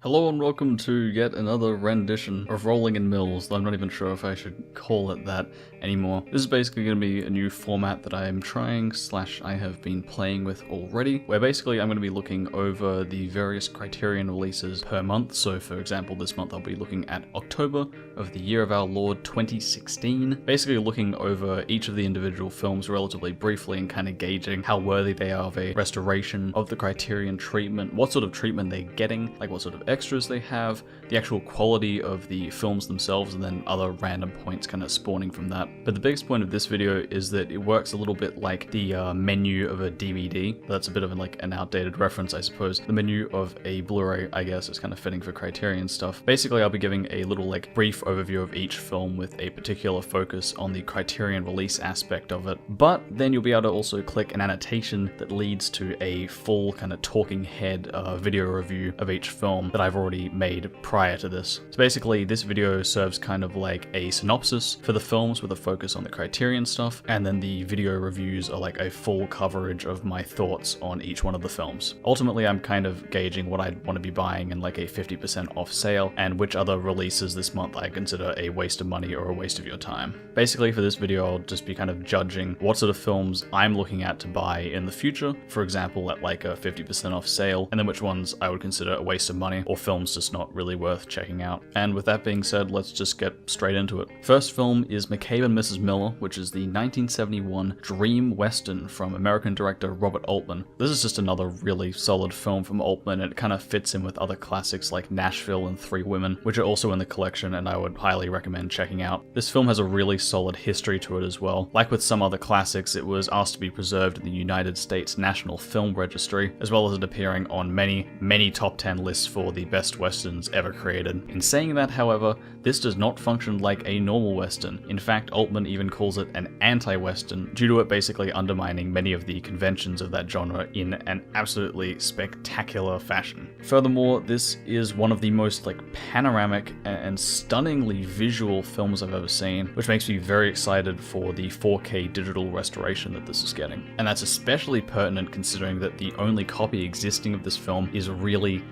Hello and welcome to yet another rendition of Rolling in Mills, though I'm not even sure if I should call it that anymore. This is basically going to be a new format that I am trying / I have been playing with already, where basically I'm going to be looking over the various Criterion releases per month. So for example, this month I'll be looking at October of the year of our Lord 2016, basically looking over each of the individual films relatively briefly and kind of gauging how worthy they are of a restoration of the Criterion treatment, what sort of treatment they're getting, like what sort of extras they have, the actual quality of the films themselves, and then other random points kind of spawning from that. But the biggest point of this video is that it works a little bit like the menu of a DVD. That's a bit of an outdated reference, I suppose. The menu of a Blu-ray, I guess, is kind of fitting for Criterion stuff. Basically, I'll be giving a little brief overview of each film with a particular focus on the Criterion release aspect of it. But then you'll be able to also click an annotation that leads to a full kind of talking head video review of each film that I've already made prior to this. So basically, this video serves kind of like a synopsis for the films with a focus on the Criterion stuff, and then the video reviews are like a full coverage of my thoughts on each one of the films. Ultimately, I'm kind of gauging what I'd want to be buying in like a 50% off sale, and which other releases this month I consider a waste of money or a waste of your time. Basically, for this video, I'll just be kind of judging what sort of films I'm looking at to buy in the future, for example, at like a 50% off sale, and then which ones I would consider a waste of money, or films just not really worth checking out. And with that being said, let's just get straight into it. First film is McCabe and Mrs. Miller, which is the 1971 dream western from American director Robert Altman. This is just another really solid film from Altman, and it kind of fits in with other classics like Nashville and Three Women, which are also in the collection and I would highly recommend checking out. This film has a really solid history to it as well. Like with some other classics, it was asked to be preserved in the United States National Film Registry, as well as it appearing on many top 10 lists for the best westerns ever created. In saying that, however, this does not function like a normal western. In fact, Altman even calls it an anti-western, due to it basically undermining many of the conventions of that genre in an absolutely spectacular fashion. Furthermore, this is one of the most panoramic and stunningly visual films I've ever seen, which makes me very excited for the 4K digital restoration that this is getting. And that's especially pertinent considering that the only copy existing of this film is really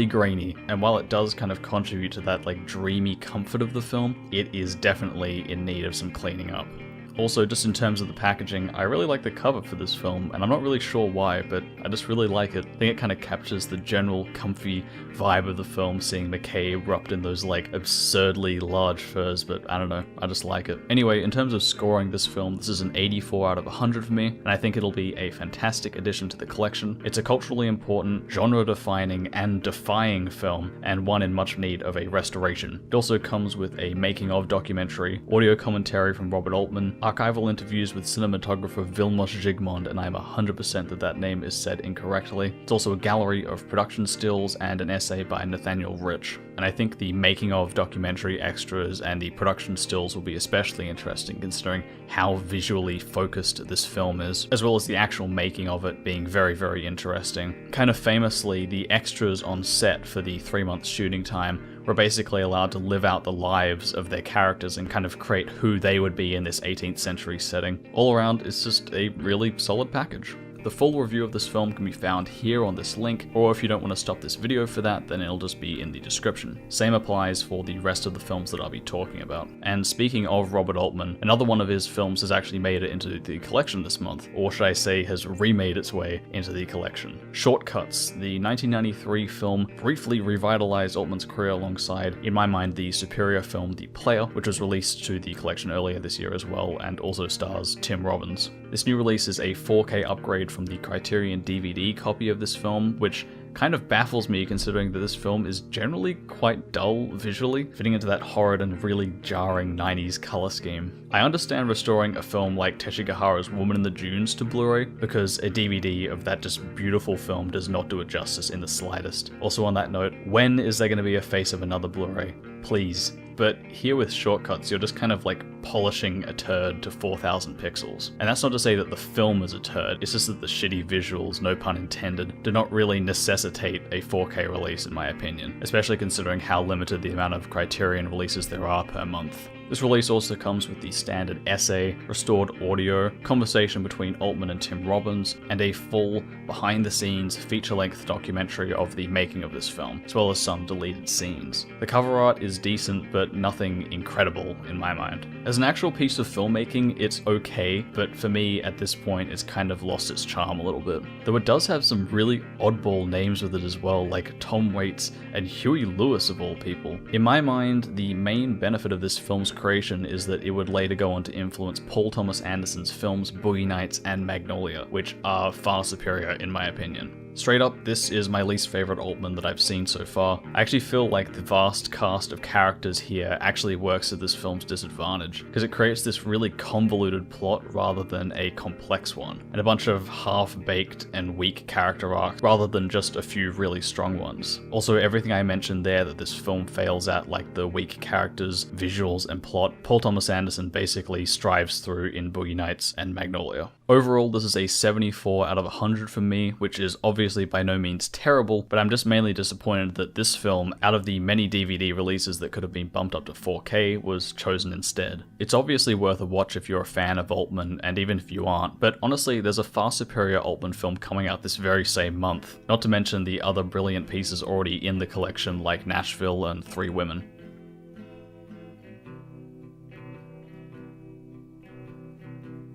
grainy, and while it does kind of contribute to that dreamy comfort of the film, it is definitely in need of some cleaning up. Also, just in terms of the packaging, I really like the cover for this film, and I'm not really sure why, but I just really like it. I think it kind of captures the general comfy vibe of the film, seeing McCabe wrapped in those absurdly large furs, but I don't know, I just like it. Anyway, in terms of scoring this film, this is an 84 out of 100 for me, and I think it'll be a fantastic addition to the collection. It's a culturally important, genre-defining, and defying film, and one in much need of a restoration. It also comes with a making-of documentary, audio commentary from Robert Altman, archival interviews with cinematographer Vilmos Zsigmond, and I'm 100% that name is said incorrectly. It's also a gallery of production stills and an essay by Nathaniel Rich. And I think the making of documentary extras and the production stills will be especially interesting considering how visually focused this film is, as well as the actual making of it being very interesting. Kind of famously, the extras on set for the 3-month shooting time were basically allowed to live out the lives of their characters and kind of create who they would be in this 18th century setting. All around, it's just a really solid package. The full review of this film can be found here on this link, or if you don't want to stop this video for that, then it'll just be in the description. Same applies for the rest of the films that I'll be talking about. And speaking of Robert Altman, another one of his films has actually made it into the collection this month, or should I say has remade its way into the collection. Shortcuts, the 1993 film, briefly revitalized Altman's career alongside, in my mind, the superior film The Player, which was released to the collection earlier this year as well, and also stars Tim Robbins. This new release is a 4K upgrade from the Criterion DVD copy of this film, which kind of baffles me considering that this film is generally quite dull visually, fitting into that horrid and really jarring 90s color scheme. I understand restoring a film like Teshigahara's Woman in the Dunes to Blu-ray, because a DVD of that just beautiful film does not do it justice in the slightest. Also on that note, when is there going to be a Face of Another Blu-ray? Please. But here with Shortcuts, you're just kind of polishing a turd to 4,000 pixels. And that's not to say that the film is a turd, it's just that the shitty visuals, no pun intended, do not really necessitate a 4K release in my opinion, especially considering how limited the amount of Criterion releases there are per month. This release also comes with the standard essay, restored audio, conversation between Altman and Tim Robbins, and a full, behind-the-scenes, feature-length documentary of the making of this film, as well as some deleted scenes. The cover art is decent, but nothing incredible in my mind. As an actual piece of filmmaking, it's okay, but for me, at this point, it's kind of lost its charm a little bit. Though it does have some really oddball names with it as well, like Tom Waits and Huey Lewis of all people. In my mind, the main benefit of this film's creation is that it would later go on to influence Paul Thomas Anderson's films Boogie Nights and Magnolia, which are far superior in my opinion. Straight up, this is my least favorite Altman that I've seen so far. I actually feel like the vast cast of characters here actually works to this film's disadvantage, because it creates this really convoluted plot rather than a complex one, and a bunch of half-baked and weak character arcs rather than just a few really strong ones. Also, everything I mentioned there that this film fails at, like the weak characters, visuals, and plot, Paul Thomas Anderson basically strives through in Boogie Nights and Magnolia. Overall, this is a 74 out of 100 for me, which is obviously by no means terrible, but I'm just mainly disappointed that this film, out of the many DVD releases that could have been bumped up to 4K, was chosen instead. It's obviously worth a watch if you're a fan of Altman, and even if you aren't, but honestly, there's a far superior Altman film coming out this very same month, not to mention the other brilliant pieces already in the collection like Nashville and Three Women.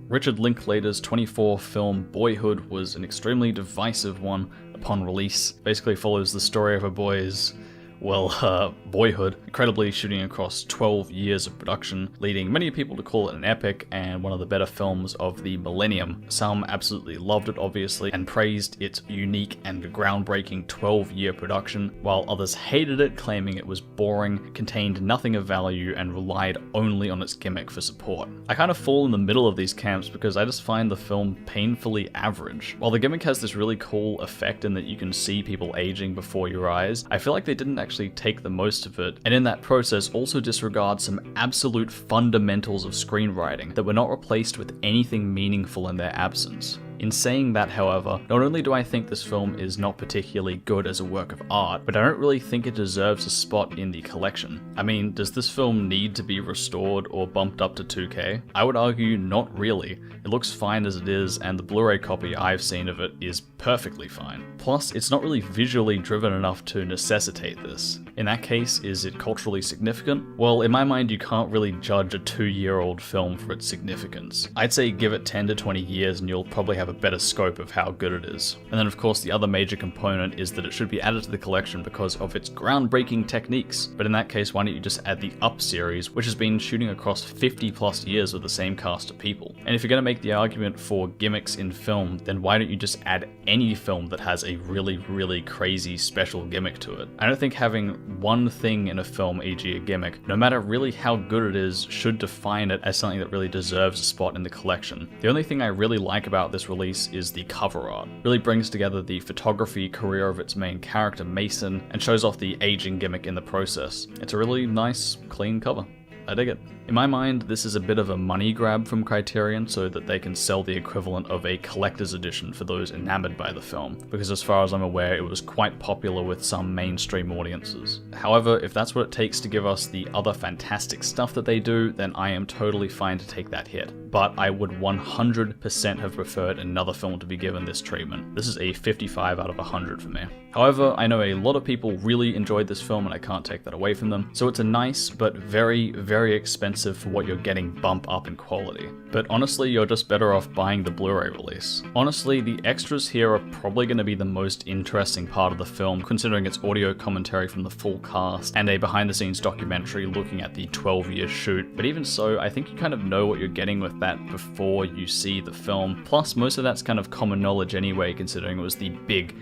Richard Linklater's 24 film Boyhood was an extremely divisive one upon release. Basically follows the story of a boy's boyhood, incredibly shooting across 12 years of production, leading many people to call it an epic and one of the better films of the millennium. Some absolutely loved it, obviously, and praised its unique and groundbreaking 12-year production, while others hated it, claiming it was boring, contained nothing of value, and relied only on its gimmick for support. I kind of fall in the middle of these camps because I just find the film painfully average. While the gimmick has this really cool effect in that you can see people aging before your eyes, I feel like they didn't actually take the most of it, and in that process also disregard some absolute fundamentals of screenwriting that were not replaced with anything meaningful in their absence. In saying that, however, not only do I think this film is not particularly good as a work of art, but I don't really think it deserves a spot in the collection. I mean, does this film need to be restored or bumped up to 2K? I would argue not really. It looks fine as it is, and the Blu-ray copy I've seen of it is perfectly fine. Plus, it's not really visually driven enough to necessitate this. In that case, is it culturally significant? Well, in my mind, you can't really judge a 2-year-old film for its significance. I'd say give it 10 to 20 years and you'll probably have a better scope of how good it is. And then of course the other major component is that it should be added to the collection because of its groundbreaking techniques. But in that case, why don't you just add the Up series, which has been shooting across 50 plus years with the same cast of people. And if you're going to make the argument for gimmicks in film, then why don't you just add any film that has a really crazy special gimmick to it? I don't think having one thing in a film, e.g. a gimmick, no matter really how good it is, should define it as something that really deserves a spot in the collection. The only thing I really like about this release is the cover art. It really brings together the photography career of its main character, Mason, and shows off the aging gimmick in the process. It's a really nice, clean cover. I dig it. In my mind, this is a bit of a money grab from Criterion so that they can sell the equivalent of a collector's edition for those enamored by the film, because as far as I'm aware, it was quite popular with some mainstream audiences. However, if that's what it takes to give us the other fantastic stuff that they do, then I am totally fine to take that hit. But I would 100% have preferred another film to be given this treatment. This is a 55 out of 100 for me. However, I know a lot of people really enjoyed this film and I can't take that away from them, so it's a nice but very expensive for what you're getting bump up in quality. But honestly, you're just better off buying the Blu-ray release. Honestly, the extras here are probably going to be the most interesting part of the film, considering its audio commentary from the full cast and a behind-the-scenes documentary looking at the 12-year shoot. But even so, I think you kind of know what you're getting with that before you see the film. Plus, most of that's kind of common knowledge anyway, considering it was the big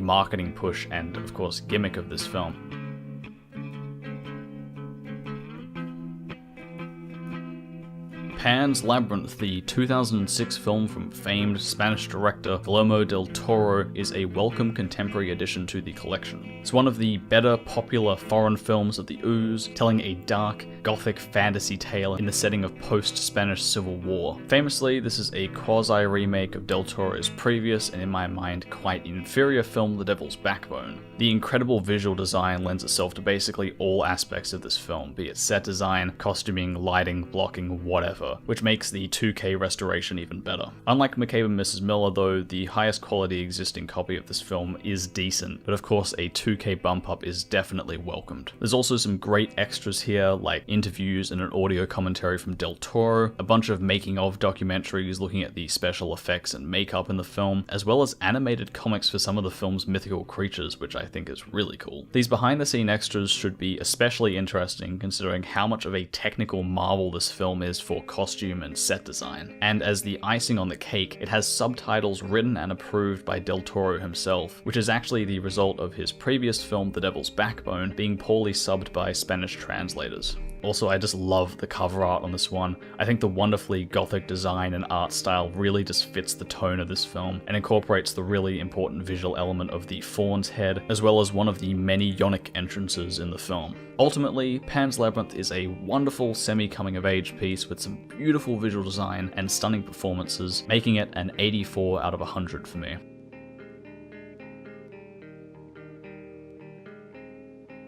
marketing push and, of course, gimmick of this film. Pan's Labyrinth, the 2006 film from famed Spanish director Guillermo del Toro, is a welcome contemporary addition to the collection. It's one of the better popular foreign films of the ooze, telling a dark, gothic fantasy tale in the setting of post-Spanish Civil War. Famously, this is a quasi-remake of del Toro's previous, and in my mind, quite inferior film The Devil's Backbone. The incredible visual design lends itself to basically all aspects of this film, be it set design, costuming, lighting, blocking, whatever, which makes the 2K restoration even better. Unlike McCabe and Mrs. Miller though, the highest quality existing copy of this film is decent, but of course a 2K bump up is definitely welcomed. There's also some great extras here, like interviews and an audio commentary from Del Toro, a bunch of making of documentaries looking at the special effects and makeup in the film, as well as animated comics for some of the film's mythical creatures, which I think is really cool. These behind the scene extras should be especially interesting considering how much of a technical marvel this film is for costume and set design. And as the icing on the cake, it has subtitles written and approved by Del Toro himself, which is actually the result of his previous film The Devil's Backbone being poorly subbed by Spanish translators. Also, I just love the cover art on this one. I think the wonderfully gothic design and art style really just fits the tone of this film and incorporates the really important visual element of the fawn's head, as well as one of the many yonic entrances in the film. Ultimately, Pan's Labyrinth is a wonderful semi-coming-of-age piece with some beautiful visual design and stunning performances, making it an 84 out of 100 for me.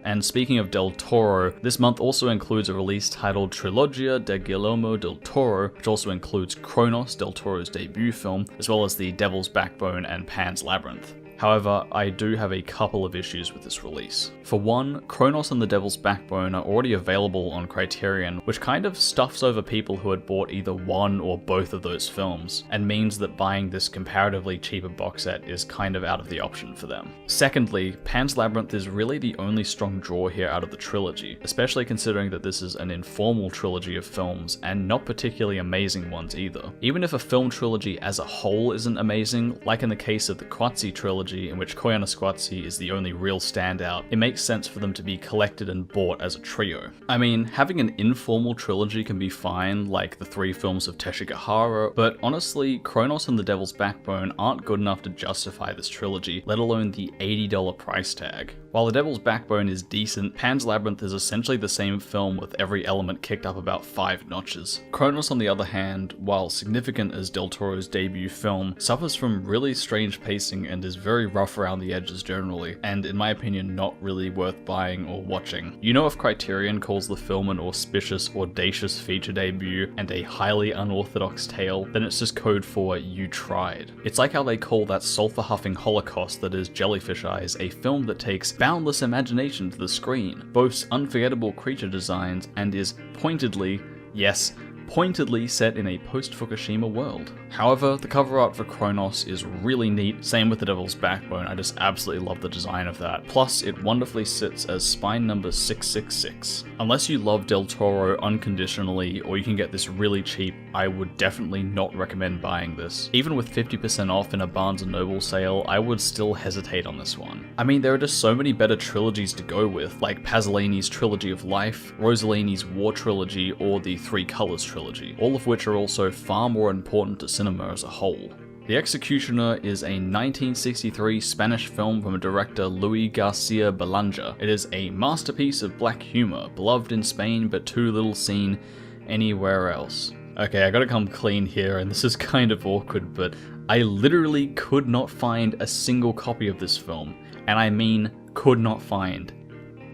And speaking of Del Toro, this month also includes a release titled Trilogia de Guillermo del Toro, which also includes Cronos, Del Toro's debut film, as well as The Devil's Backbone and Pan's Labyrinth. However, I do have a couple of issues with this release. For one, Cronos and The Devil's Backbone are already available on Criterion, which kind of stuffs over people who had bought either one or both of those films, and means that buying this comparatively cheaper box set is kind of out of the option for them. Secondly, Pan's Labyrinth is really the only strong draw here out of the trilogy, especially considering that this is an informal trilogy of films, and not particularly amazing ones either. Even if a film trilogy as a whole isn't amazing, like in the case of the Qatsi trilogy, in which Koyaanisqatsi is the only real standout, it makes sense for them to be collected and bought as a trio. I mean, having an informal trilogy can be fine, like the 3 films of Teshigahara, but honestly, Cronos and The Devil's Backbone aren't good enough to justify this trilogy, let alone the $80 price tag. While The Devil's Backbone is decent, Pan's Labyrinth is essentially the same film with every element kicked up about 5 notches. Cronos, on the other hand, while significant as Del Toro's debut film, suffers from really strange pacing and is very rough around the edges generally, and in my opinion not really worth buying or watching. You know, if Criterion calls the film an auspicious, audacious feature debut and a highly unorthodox tale, then it's just code for you tried. It's like how they call that sulfur-huffing holocaust that is Jellyfish Eyes a film that takes boundless imagination to the screen, boasts unforgettable creature designs, and is pointedly, yes, pointedly set in a post-Fukushima world. However, the cover art for Cronos is really neat, same with The Devil's Backbone, I just absolutely love the design of that. Plus, it wonderfully sits as spine number 666. Unless you love Del Toro unconditionally, or you can get this really cheap, I would definitely not recommend buying this. Even with 50% off in a Barnes & Noble sale, I would still hesitate on this one. I mean, there are just so many better trilogies to go with, like Pasolini's Trilogy of Life, Rossellini's War Trilogy, or the Three Colors Trilogy, all of which are also far more important to cinema as a whole. The Executioner is a 1963 Spanish film from director Luis Garcia Belanger. It is a masterpiece of black humor, beloved in Spain but too little seen anywhere else. Okay, I gotta come clean here, and this is kind of awkward, but I literally could not find a single copy of this film, and I mean could not find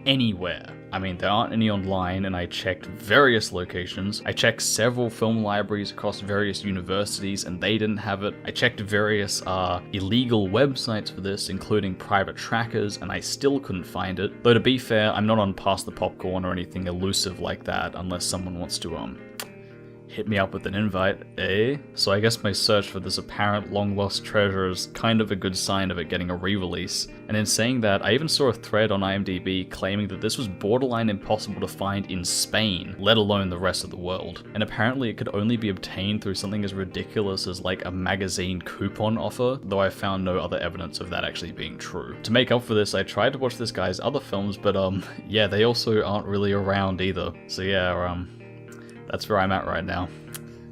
anywhere. I mean, there aren't any online, and I checked various locations. I checked several film libraries across various universities, and they didn't have it. I checked various illegal websites for this, including private trackers, and I still couldn't find it. Though to be fair, I'm not on Pass the Popcorn or anything elusive like that, unless someone wants to hit me up with an invite, eh? So I guess my search for this apparent long-lost treasure is kind of a good sign of it getting a re-release. And in saying that, I even saw a thread on IMDb claiming that this was borderline impossible to find in Spain, let alone the rest of the world. And apparently it could only be obtained through something as ridiculous as like a magazine coupon offer, though I found no other evidence of that actually being true. To make up for this, I tried to watch this guy's other films, but yeah, they also aren't really around either. So yeah, that's where I'm at right now.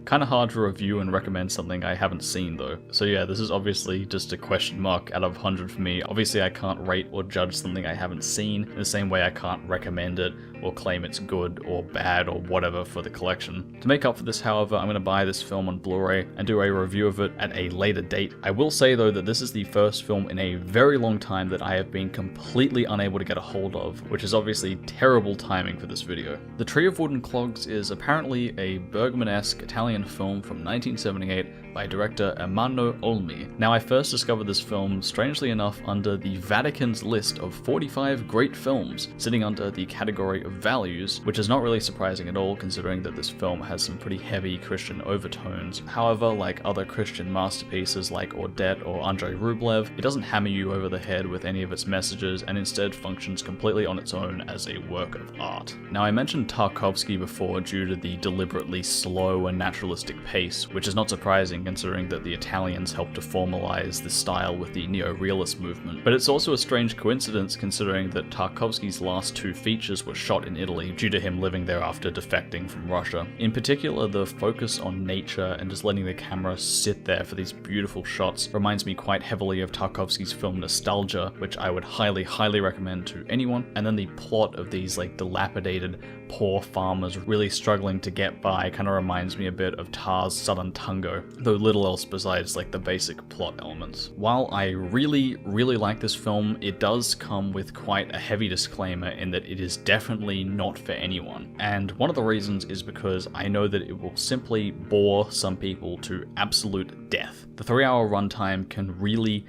Kinda hard to review and recommend something I haven't seen though. So yeah, this is obviously just a question mark out of 100 for me. Obviously I can't rate or judge something I haven't seen in the same way I can't recommend it or claim it's good or bad or whatever for the collection. To make up for this, however, I'm going to buy this film on Blu-ray and do a review of it at a later date. I will say though that this is the first film in a very long time that I have been completely unable to get a hold of, which is obviously terrible timing for this video. The Tree of Wooden Clogs is apparently a Bergman-esque Italian film from 1978 by director Ermanno Olmi. Now, I first discovered this film, strangely enough, under the Vatican's list of 45 great films, sitting under the category of values, which is not really surprising at all considering that this film has some pretty heavy Christian overtones. However, like other Christian masterpieces like Odette or Andrei Rublev, it doesn't hammer you over the head with any of its messages and instead functions completely on its own as a work of art. Now, I mentioned Tarkovsky before due to the deliberately slow and naturalistic pace, which is not surprising considering that the Italians helped to formalize this style with the neo-realist movement. But it's also a strange coincidence considering that Tarkovsky's last two features were shot in Italy due to him living there after defecting from Russia. In particular, the focus on nature and just letting the camera sit there for these beautiful shots reminds me quite heavily of Tarkovsky's film Nostalgia, which I would highly recommend to anyone. And then the plot of these like dilapidated, poor farmers really struggling to get by kind of reminds me a bit of Tar's Southern Tango, though little else besides like the basic plot elements. While I really like this film, it does come with quite a heavy disclaimer in that it is definitely not for anyone. And one of the reasons is because I know that it will simply bore some people to absolute death. The 3-hour runtime can really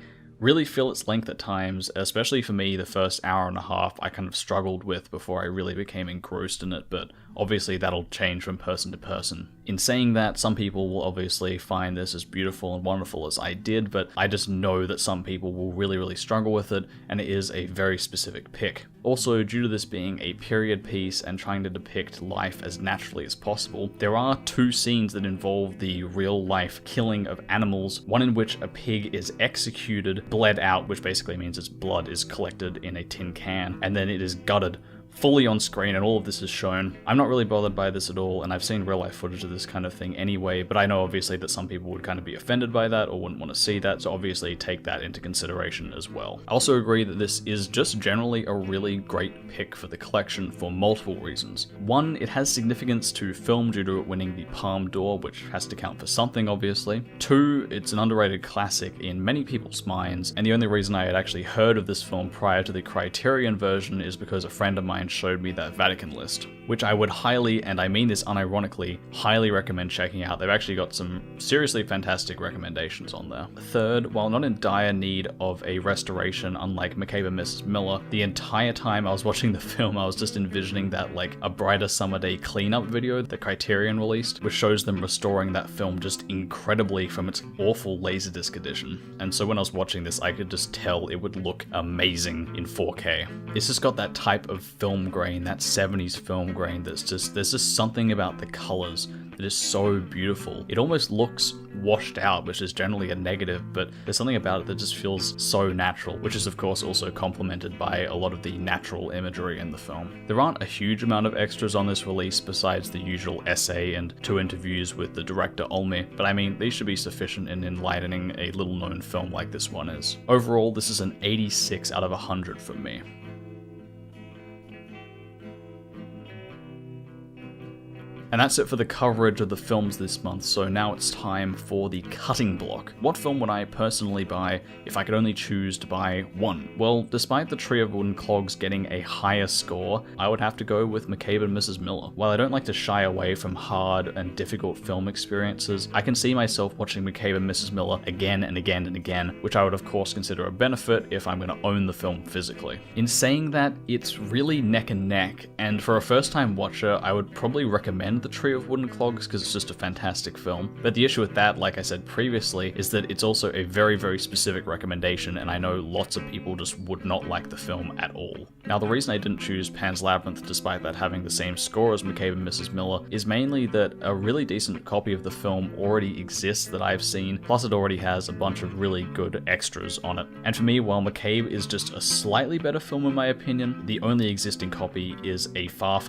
feel its length at times, especially for me. The first hour and a half I kind of struggled with before I really became engrossed in it, but obviously that'll change from person to person. In saying that, some people will obviously find this as beautiful and wonderful as I did, but I just know that some people will really struggle with it, and it is a very specific pick. Also, due to this being a period piece and trying to depict life as naturally as possible, there are 2 scenes that involve the real-life killing of animals, one in which a pig is executed, bled out, which basically means its blood is collected in a tin can, and then it is gutted fully on screen, and all of this is shown. I'm not really bothered by this at all, and I've seen real life footage of this kind of thing anyway, but I know obviously that some people would kind of be offended by that or wouldn't want to see that, so obviously take that into consideration as well. I also agree that this is just generally a really great pick for the collection for multiple reasons. One, it has significance to film due to it winning the Palme d'Or, which has to count for something obviously. 2, it's an underrated classic in many people's minds, and the only reason I had actually heard of this film prior to the Criterion version is because a friend of mine showed me that Vatican list, which I would highly, and I mean this unironically, highly recommend checking out. They've actually got some seriously fantastic recommendations on there. 3rd, while not in dire need of a restoration unlike McCabe and Mrs. Miller, the entire time I was watching the film I was just envisioning that like A Brighter Summer Day cleanup video that Criterion released, which shows them restoring that film just incredibly from its awful Laserdisc edition. And so when I was watching this, I could just tell it would look amazing in 4K. It's just got that type of film grain, that 70s film grain there's just something about the colors that is so beautiful. It almost looks washed out, which is generally a negative, but there's something about it that just feels so natural, which is of course also complemented by a lot of the natural imagery in the film. There aren't a huge amount of extras on this release besides the usual essay and 2 interviews with the director Olmi, but I mean, these should be sufficient in enlightening a little known film like this one is. Overall, this is an 86 out of 100 for me. And that's it for the coverage of the films this month, so now it's time for the cutting block. What film would I personally buy if I could only choose to buy one? Well, despite the Tree of Wooden Clogs getting a higher score, I would have to go with McCabe and Mrs. Miller. While I don't like to shy away from hard and difficult film experiences, I can see myself watching McCabe and Mrs. Miller again and again and again, which I would of course consider a benefit if I'm going to own the film physically. In saying that, it's really neck and neck, and for a first-time watcher, I would probably recommend the Tree of Wooden Clogs because it's just a fantastic film. But the issue with that, like I said previously, is that it's also a very specific recommendation, and I know lots of people just would not like the film at all. Now, the reason I didn't choose Pan's Labyrinth, despite that having the same score as McCabe and Mrs. Miller, is mainly that a really decent copy of the film already exists that I've seen, plus it already has a bunch of really good extras on it. And for me, while McCabe is just a slightly better film in my opinion, the only existing copy is a far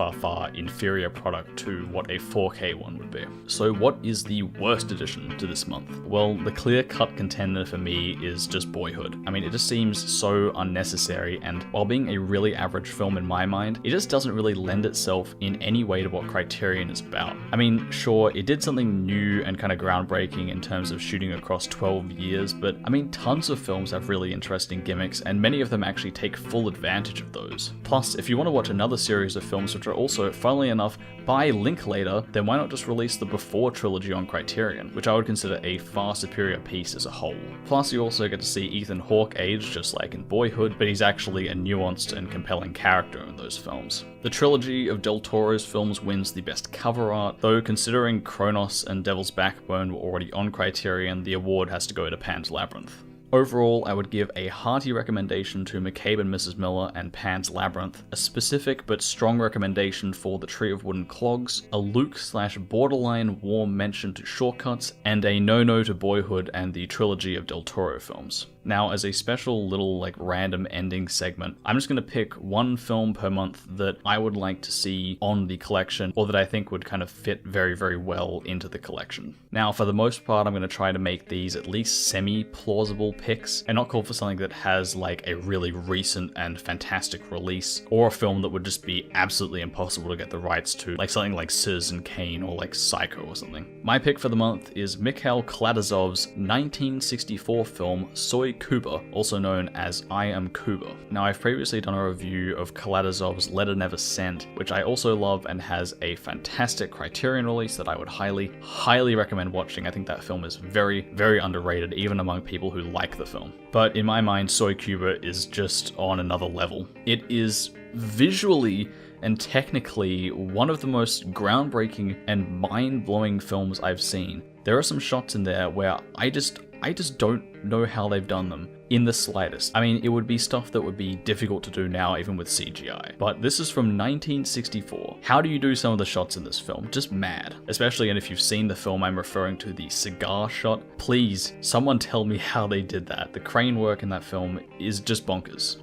inferior product to what what a 4K one would be. So what is the worst addition to this month? Well, the clear-cut contender for me is just Boyhood. I mean, it just seems so unnecessary, and while being a really average film in my mind, it just doesn't really lend itself in any way to what Criterion is about. I mean, sure, it did something new and kind of groundbreaking in terms of shooting across 12 years, but I mean, tons of films have really interesting gimmicks, and many of them actually take full advantage of those. Plus, if you want to watch another series of films which are also, funnily enough, by Linklater, then why not just release the Before trilogy on Criterion, which I would consider a far superior piece as a whole. Plus, you also get to see Ethan Hawke age just like in Boyhood, but he's actually a nuanced and compelling character in those films. The trilogy of Del Toro's films wins the best cover art, though considering Kronos and Devil's Backbone were already on Criterion, the award has to go to Pan's Labyrinth. Overall, I would give a hearty recommendation to McCabe and Mrs. Miller and Pan's Labyrinth, a specific but strong recommendation for The Tree of Wooden Clogs, a Luke/borderline warm mention to Shortcuts, and a no-no to Boyhood and the trilogy of Del Toro films. Now, as a special little random ending segment, I'm just going to pick one film per month that I would like to see on the collection, or that I think would kind of fit very, very well into the collection. Now, for the most part, I'm going to try to make these at least semi-plausible picks, and not call for something that has a really recent and fantastic release, or a film that would just be absolutely impossible to get the rights to, like something like Citizen Kane or Psycho or something. My pick for the month is Mikhail Klatozov's 1964 film Soy Cuba, also known as I Am Cuba. Now, I've previously done a review of Klatozov's Letter Never Sent, which I also love and has a fantastic Criterion release that I would highly, highly recommend watching. I think that film is very, very underrated, even among people who like the film. But in my mind, Soy Cuba is just on another level. It is visually and technically one of the most groundbreaking and mind-blowing films I've seen. There are some shots in there where I just don't know how they've done them in the slightest. I mean, it would be stuff that would be difficult to do now even with CGI. But this is from 1964. How do you do some of the shots in this film? Just mad. Especially, and if you've seen the film, I'm referring to the cigar shot. Please, someone tell me how they did that. The crane work in that film is just bonkers.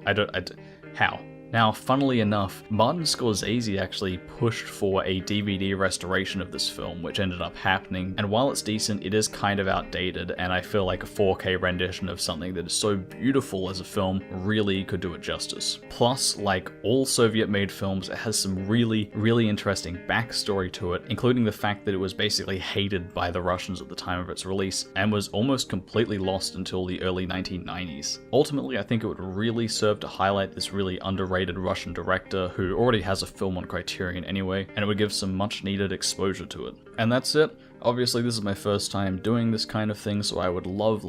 How? Now, funnily enough, Martin Scorsese actually pushed for a DVD restoration of this film, which ended up happening, and while it's decent, it is kind of outdated, and I feel like a 4K rendition of something that is so beautiful as a film really could do it justice. Plus, like all Soviet-made films, it has some really, really interesting backstory to it, including the fact that it was basically hated by the Russians at the time of its release, and was almost completely lost until the early 1990s. Ultimately, I think it would really serve to highlight this really underrated Russian director who already has a film on Criterion anyway, and it would give some much needed exposure to it. And that's it. Obviously, this is my first time doing this kind of thing, so I would love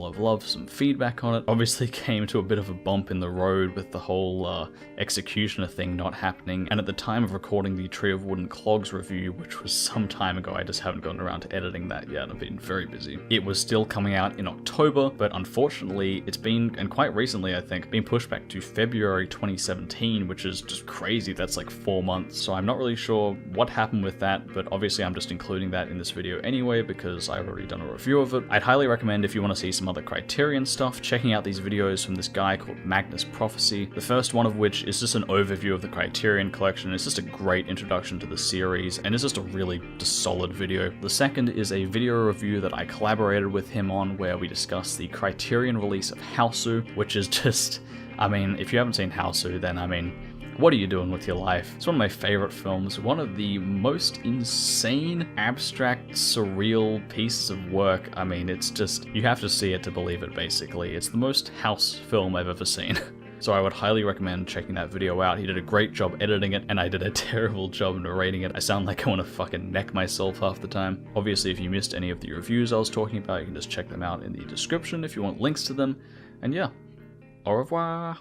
some feedback on it. Obviously came to a bit of a bump in the road with the whole executioner thing not happening, and at the time of recording the Tree of Wooden Clogs review, which was some time ago, I just haven't gotten around to editing that yet. I've been very busy. It was still coming out in October, but unfortunately, it's been, and quite recently I think, been pushed back to February 2017, which is just crazy. That's like 4 months, so I'm not really sure what happened with that, but obviously I'm just including that in this video anyway, because I've already done a review of it. I'd highly recommend, if you want to see some other Criterion stuff, checking out these videos from this guy called Magnus Prophecy, the first one of which is just an overview of the Criterion collection. It's just a great introduction to the series, and it's just a really solid video. The second is a video review that I collaborated with him on, where we discuss the Criterion release of Hausu, which is just, I mean, if you haven't seen Hausu, then I mean, what are you doing with your life? It's one of my favorite films, one of the most insane, abstract, surreal pieces of work. I mean, it's just, you have to see it to believe it, basically. It's the most house film I've ever seen. So I would highly recommend checking that video out. He did a great job editing it, and I did a terrible job narrating it. I sound like I want to fucking neck myself half the time. Obviously, if you missed any of the reviews I was talking about, you can just check them out in the description if you want links to them. And yeah, au revoir.